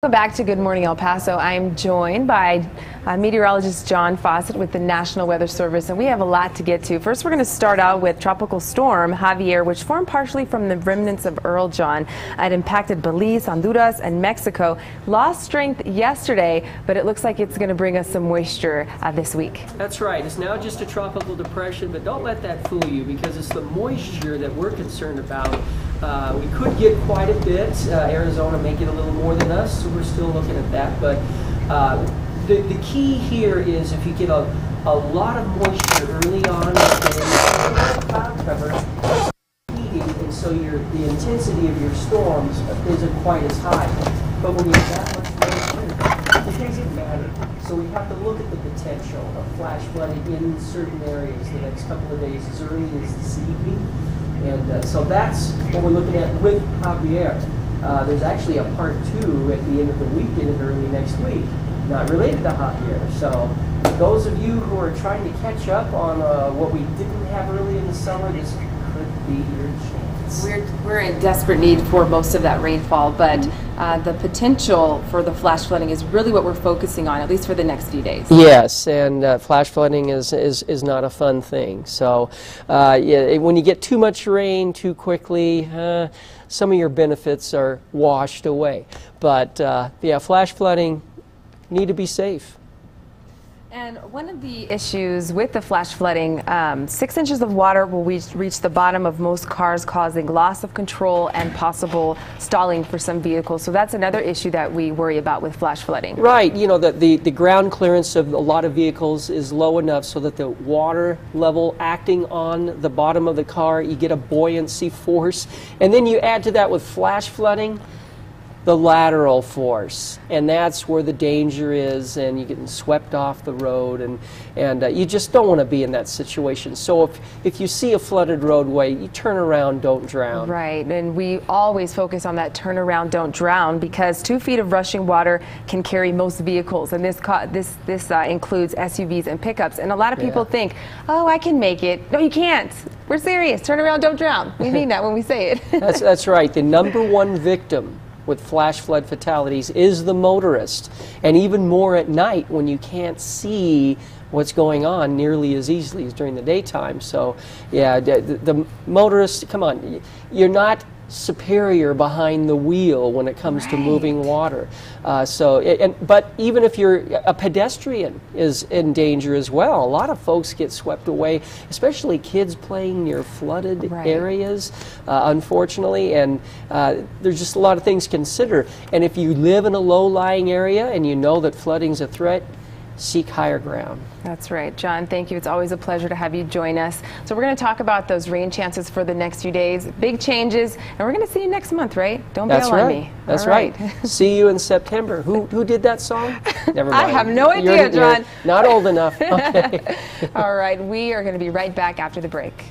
Welcome back to Good Morning El Paso. I'm joined by meteorologist John Fawcett with the National Weather Service, and we have a lot to get to. First, we're going to start out with Tropical Storm Javier, which formed partially from the remnants of Earl John. It impacted Belize, Honduras, and Mexico. Lost strength yesterday, but it looks like it's going to bring us some moisture this week. That's right. It's now just a tropical depression, but don't let that fool you, because it's the moisture that we're concerned about. We could get quite a bit. Arizona may get a little more than us, so we're still looking at that. But the key here is if you get a lot of moisture early on, cloud cover, and so the intensity of your storms isn't quite as high. But when you have that much moisture, it doesn't matter. So we have to look at the potential of flash flooding in certain areas the next couple of days, as early as this evening. And so that's what we're looking at with Javier. There's actually a part 2 at the end of the weekend and early next week, not related to Javier. So those of you who are trying to catch up on what we didn't have early in the summer, this could be your chance. We're in desperate need for most of that rainfall, but the potential for the flash flooding is really what we're focusing on, at least for the next few days. Yes, and flash flooding is not a fun thing. So yeah, when you get too much rain too quickly, some of your benefits are washed away. But yeah, flash flooding, need to be safe. And one of the issues with the flash flooding, 6 inches of water will reach the bottom of most cars, causing loss of control and possible stalling for some vehicles. So that's another issue that we worry about with flash flooding. Right. You know, the ground clearance of a lot of vehicles is low enough so that the water level acting on the bottom of the car, you get a buoyancy force. And then you add to that with flash flooding, the lateral force, and that's where the danger is, and you're getting swept off the road, and you just don't want to be in that situation. So if you see a flooded roadway, you turn around, don't drown. Right, and we always focus on that turn around, don't drown, because 2 feet of rushing water can carry most vehicles, and this includes SUVs and pickups. And a lot of people think, oh, I can make it. No, you can't. We're serious. Turn around, don't drown. We mean that when we say it. That's right. The #1 victim with flash flood fatalities is the motorist, and even more at night when you can't see what's going on nearly as easily as during the daytime. So yeah, the motorist, come on, you're not superior behind the wheel when it comes to moving water. But even if you're a pedestrian is in danger as well. A lot of folks get swept away, especially kids playing near flooded areas, unfortunately, and there's just a lot of things to consider. And if you live in a low-lying area and you know that flooding's a threat, seek higher ground. That's right. John, thank you. It's always a pleasure to have you join us. So we're going to talk about those rain chances for the next few days, big changes, and we're going to see you next month, right? Don't bail on me. That's right. See you in September. Who did that song? Never mind. I have no idea, John. You're not old enough. Okay. All right. We are going to be right back after the break.